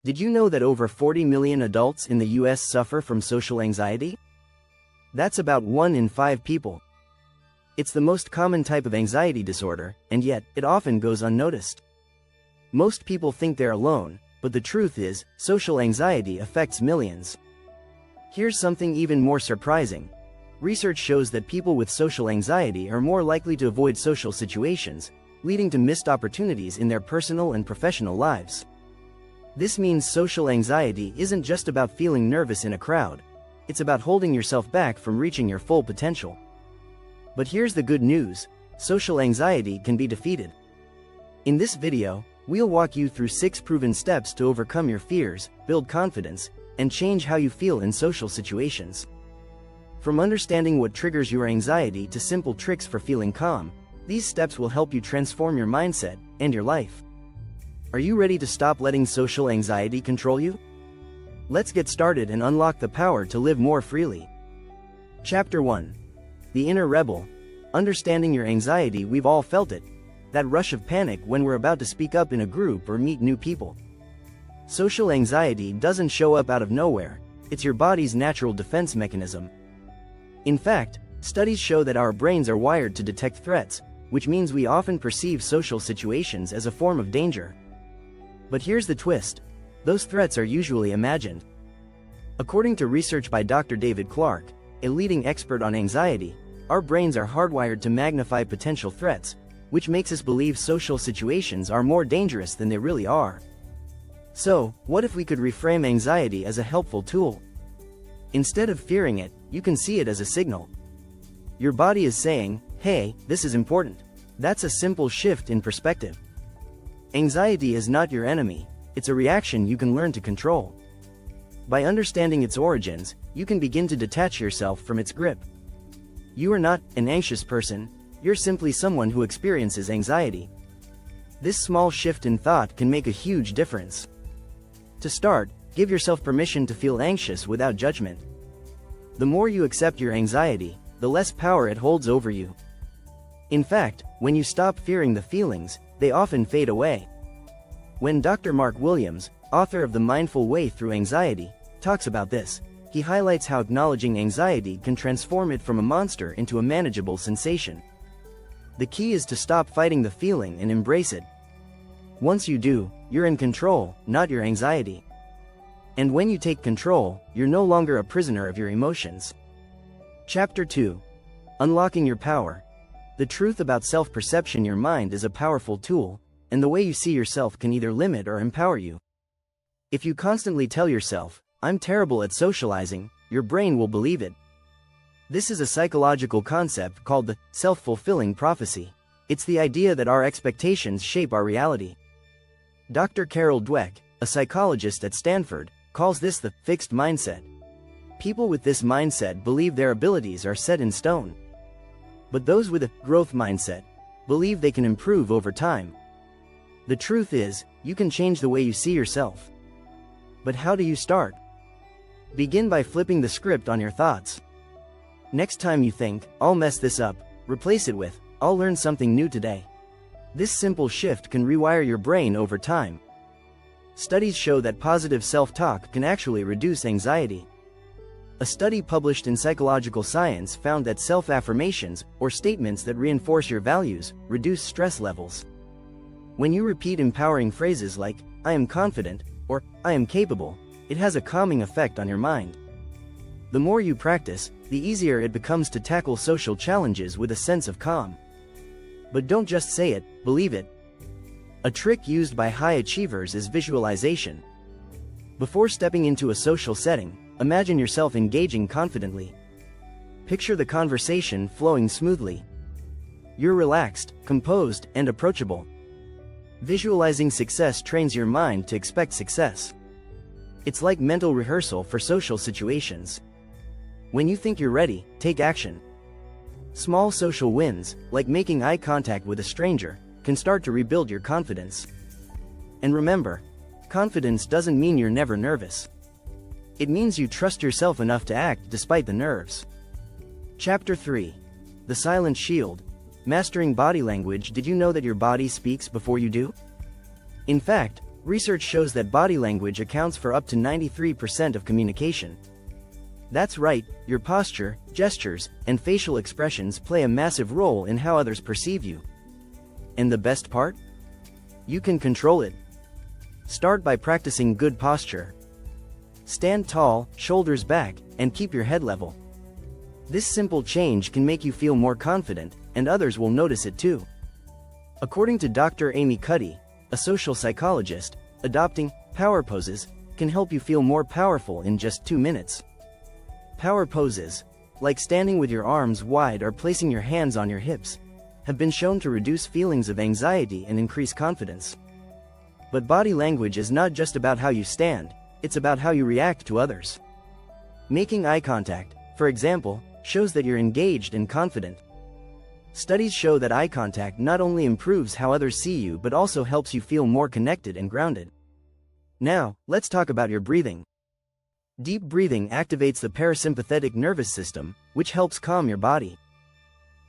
Did you know that over 40 million adults in the US suffer from social anxiety? That's about 1 in 5 people. It's the most common type of anxiety disorder, and yet, it often goes unnoticed. Most people think they're alone, but the truth is, social anxiety affects millions. Here's something even more surprising. Research shows that people with social anxiety are more likely to avoid social situations, leading to missed opportunities in their personal and professional lives. This means social anxiety isn't just about feeling nervous in a crowd. It's about holding yourself back from reaching your full potential. But here's the good news: social anxiety can be defeated. In this video, we'll walk you through 6 proven steps to overcome your fears, build confidence, and change how you feel in social situations. From understanding what triggers your anxiety to simple tricks for feeling calm, these steps will help you transform your mindset and your life. Are you ready to stop letting social anxiety control you? Let's get started and unlock the power to live more freely. Chapter 1. The Inner Rebel. Understanding your anxiety. We've all felt it. That rush of panic when we're about to speak up in a group or meet new people. Social anxiety doesn't show up out of nowhere. It's your body's natural defense mechanism. In fact, studies show that our brains are wired to detect threats, which means we often perceive social situations as a form of danger. But here's the twist: those threats are usually imagined. According to research by Dr. David Clark, a leading expert on anxiety, our brains are hardwired to magnify potential threats, which makes us believe social situations are more dangerous than they really are. So, what if we could reframe anxiety as a helpful tool? Instead of fearing it, you can see it as a signal. Your body is saying, "Hey, this is important." That's a simple shift in perspective. Anxiety is not your enemy, it's a reaction you can learn to control. By understanding its origins, you can begin to detach yourself from its grip. You are not an anxious person, you're simply someone who experiences anxiety. This small shift in thought can make a huge difference. To start, give yourself permission to feel anxious without judgment. The more you accept your anxiety, the less power it holds over you. In fact, when you stop fearing the feelings, they often fade away. When Dr. Mark Williams, author of The Mindful Way Through Anxiety, talks about this, he highlights how acknowledging anxiety can transform it from a monster into a manageable sensation. The key is to stop fighting the feeling and embrace it. Once you do, you're in control, not your anxiety. And when you take control, you're no longer a prisoner of your emotions. Chapter 2. Unlocking your power. The truth about self-perception: your mind is a powerful tool, and the way you see yourself can either limit or empower you. If you constantly tell yourself, "I'm terrible at socializing," your brain will believe it. This is a psychological concept called the self-fulfilling prophecy. It's the idea that our expectations shape our reality. Dr. Carol Dweck, a psychologist at Stanford, calls this the fixed mindset. People with this mindset believe their abilities are set in stone. But those with a growth mindset believe they can improve over time. The truth is, you can change the way you see yourself. But how do you start? Begin by flipping the script on your thoughts. Next time you think, "I'll mess this up," replace it with, "I'll learn something new today." This simple shift can rewire your brain over time. Studies show that positive self-talk can actually reduce anxiety. A study published in Psychological Science found that self-affirmations, or statements that reinforce your values, reduce stress levels. When you repeat empowering phrases like, "I am confident," or "I am capable," it has a calming effect on your mind. The more you practice, the easier it becomes to tackle social challenges with a sense of calm. But don't just say it, believe it. A trick used by high achievers is visualization. Before stepping into a social setting, imagine yourself engaging confidently. Picture the conversation flowing smoothly. You're relaxed, composed, and approachable. Visualizing success trains your mind to expect success. It's like mental rehearsal for social situations. When you think you're ready, take action. Small social wins, like making eye contact with a stranger, can start to rebuild your confidence. And remember, confidence doesn't mean you're never nervous. It means you trust yourself enough to act despite the nerves. Chapter 3. The Silent Shield. Mastering body language. Did you know that your body speaks before you do? In fact, Research shows that body language accounts for up to 93% of communication. That's right, your posture, gestures, and facial expressions play a massive role in how others perceive you. And the best part? You can control it. Start by practicing good posture. Stand tall, shoulders back, and keep your head level. This simple change can make you feel more confident, and others will notice it too. According to Dr. Amy Cuddy, a social psychologist, adopting power poses can help you feel more powerful in just 2 minutes. Power poses, like standing with your arms wide or placing your hands on your hips, have been shown to reduce feelings of anxiety and increase confidence. But body language is not just about how you stand, it's about how you react to others. Making eye contact, for example, shows that you're engaged and confident. Studies show that eye contact not only improves how others see you but also helps you feel more connected and grounded. Now, let's talk about your breathing. Deep breathing activates the parasympathetic nervous system, which helps calm your body.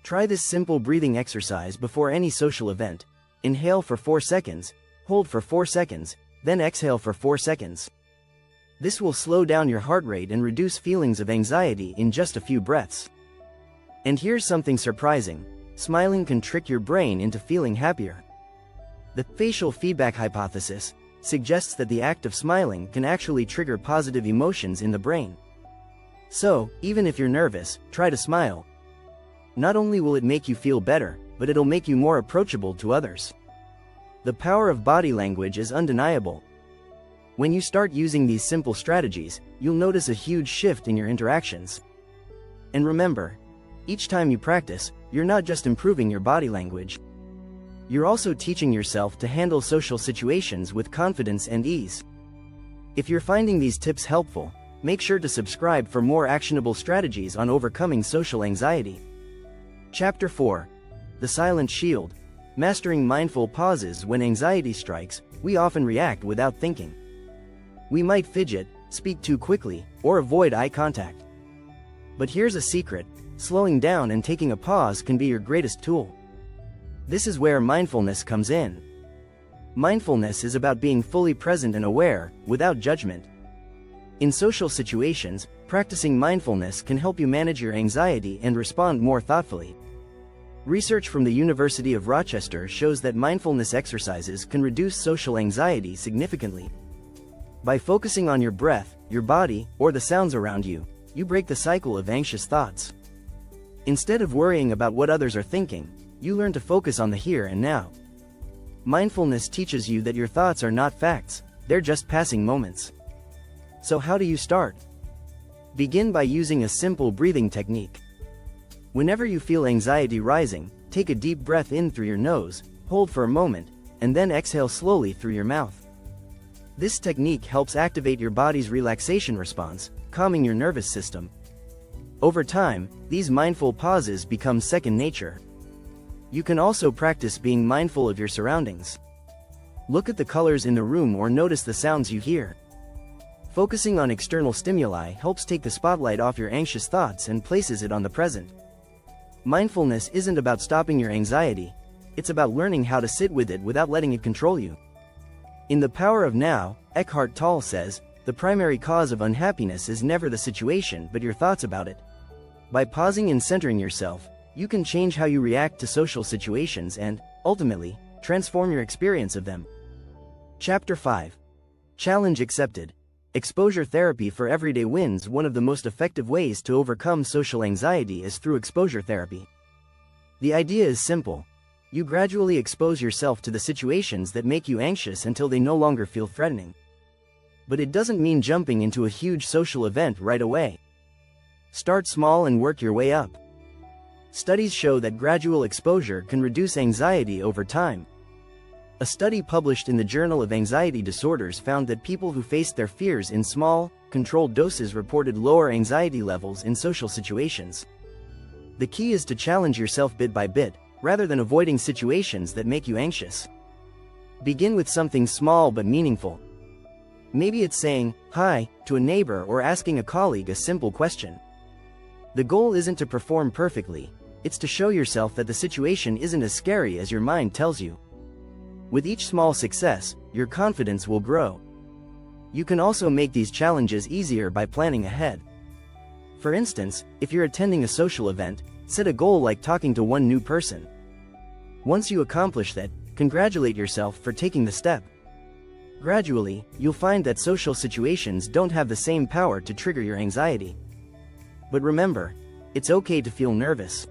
Try this simple breathing exercise before any social event. Inhale for 4 seconds, hold for 4 seconds, then exhale for 4 seconds. This will slow down your heart rate and reduce feelings of anxiety in just a few breaths. And here's something surprising. Smiling can trick your brain into feeling happier. The facial feedback hypothesis suggests that the act of smiling can actually trigger positive emotions in the brain. So, even if you're nervous, try to smile. Not only will it make you feel better, but it'll make you more approachable to others. The power of body language is undeniable. When you start using these simple strategies, you'll notice a huge shift in your interactions. And remember, each time you practice, you're not just improving your body language. You're also teaching yourself to handle social situations with confidence and ease. If you're finding these tips helpful, make sure to subscribe for more actionable strategies on overcoming social anxiety. Chapter 4. The Silent Shield. Mastering mindful pauses. When anxiety strikes, we often react without thinking. We might fidget, speak too quickly, or avoid eye contact. But here's a secret: slowing down and taking a pause can be your greatest tool. This is where mindfulness comes in. Mindfulness is about being fully present and aware, without judgment. In social situations, practicing mindfulness can help you manage your anxiety and respond more thoughtfully. Research from the University of Rochester shows that mindfulness exercises can reduce social anxiety significantly. By focusing on your breath, your body, or the sounds around you, you break the cycle of anxious thoughts. Instead of worrying about what others are thinking, you learn to focus on the here and now. Mindfulness teaches you that your thoughts are not facts, they're just passing moments. So how do you start? Begin by using a simple breathing technique. Whenever you feel anxiety rising, take a deep breath in through your nose, hold for a moment, and then exhale slowly through your mouth. This technique helps activate your body's relaxation response, calming your nervous system. Over time, these mindful pauses become second nature. You can also practice being mindful of your surroundings. Look at the colors in the room or notice the sounds you hear. Focusing on external stimuli helps take the spotlight off your anxious thoughts and places it on the present. Mindfulness isn't about stopping your anxiety, it's about learning how to sit with it without letting it control you. In The Power of Now, Eckhart Tolle says, "The primary cause of unhappiness is never the situation but your thoughts about it." By pausing and centering yourself, you can change how you react to social situations and, ultimately, transform your experience of them. Chapter 5. Challenge Accepted. Exposure therapy for everyday wins. One of the most effective ways to overcome social anxiety is through exposure therapy. The idea is simple. You gradually expose yourself to the situations that make you anxious until they no longer feel threatening. But it doesn't mean jumping into a huge social event right away. Start small and work your way up. Studies show that gradual exposure can reduce anxiety over time. A study published in the Journal of Anxiety Disorders found that people who faced their fears in small, controlled doses reported lower anxiety levels in social situations. The key is to challenge yourself bit by bit, rather than avoiding situations that make you anxious. Begin with something small but meaningful. Maybe it's saying hi to a neighbor or asking a colleague a simple question. The goal isn't to perform perfectly, it's to show yourself that the situation isn't as scary as your mind tells you. With each small success, your confidence will grow. You can also make these challenges easier by planning ahead. For instance, if you're attending a social event, set a goal like talking to one new person. Once you accomplish that, congratulate yourself for taking the step. Gradually, you'll find that social situations don't have the same power to trigger your anxiety. But remember, it's okay to feel nervous.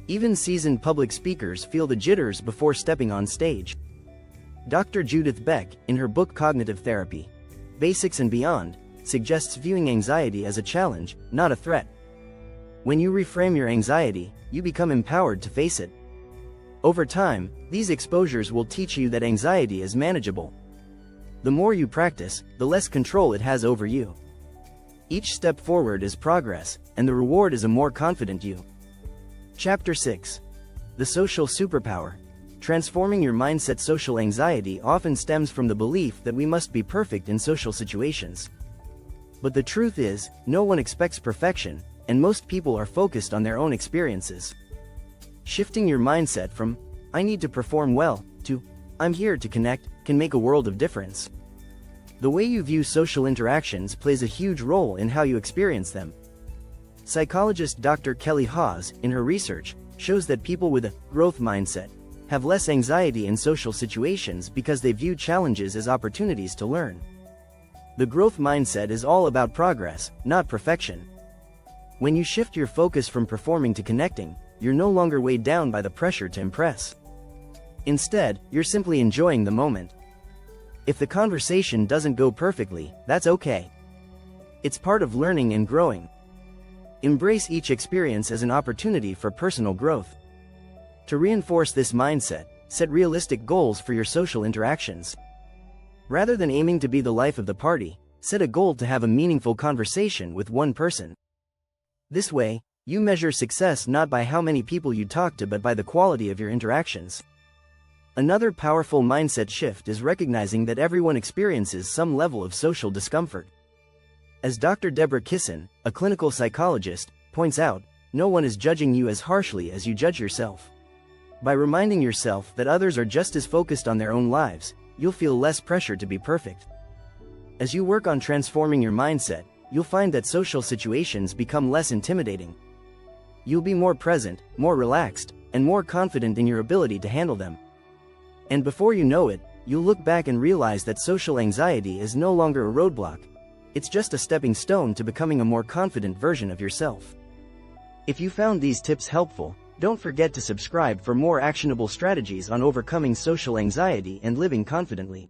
Even seasoned public speakers feel the jitters before stepping on stage. Dr. Judith Beck, in her book Cognitive Therapy, Basics and Beyond, suggests viewing anxiety as a challenge, not a threat. When you reframe your anxiety, you become empowered to face it. Over time, these exposures will teach you that anxiety is manageable. The more you practice, the less control it has over you. Each step forward is progress, and the reward is a more confident you. Chapter 6. The Social Superpower. Transforming your mindset. Social anxiety often stems from the belief that we must be perfect in social situations. But the truth is, no one expects perfection, and most people are focused on their own experiences. Shifting your mindset from, "I need to perform well," to, "I'm here to connect," can make a world of difference. The way you view social interactions plays a huge role in how you experience them. Psychologist Dr. Kelly Haas, in her research, shows that people with a growth mindset have less anxiety in social situations because they view challenges as opportunities to learn. The growth mindset is all about progress, not perfection. When you shift your focus from performing to connecting, you're no longer weighed down by the pressure to impress. Instead, you're simply enjoying the moment. If the conversation doesn't go perfectly, that's okay. It's part of learning and growing. Embrace each experience as an opportunity for personal growth. To reinforce this mindset, set realistic goals for your social interactions. Rather than aiming to be the life of the party, set a goal to have a meaningful conversation with one person. This way, you measure success not by how many people you talk to but by the quality of your interactions. Another powerful mindset shift is recognizing that everyone experiences some level of social discomfort. As Dr. Deborah Kissin, a clinical psychologist, points out, no one is judging you as harshly as you judge yourself. By reminding yourself that others are just as focused on their own lives, you'll feel less pressure to be perfect. As you work on transforming your mindset, you'll find that social situations become less intimidating. You'll be more present, more relaxed, and more confident in your ability to handle them. And before you know it, you'll look back and realize that social anxiety is no longer a roadblock. It's just a stepping stone to becoming a more confident version of yourself. If you found these tips helpful, don't forget to subscribe for more actionable strategies on overcoming social anxiety and living confidently.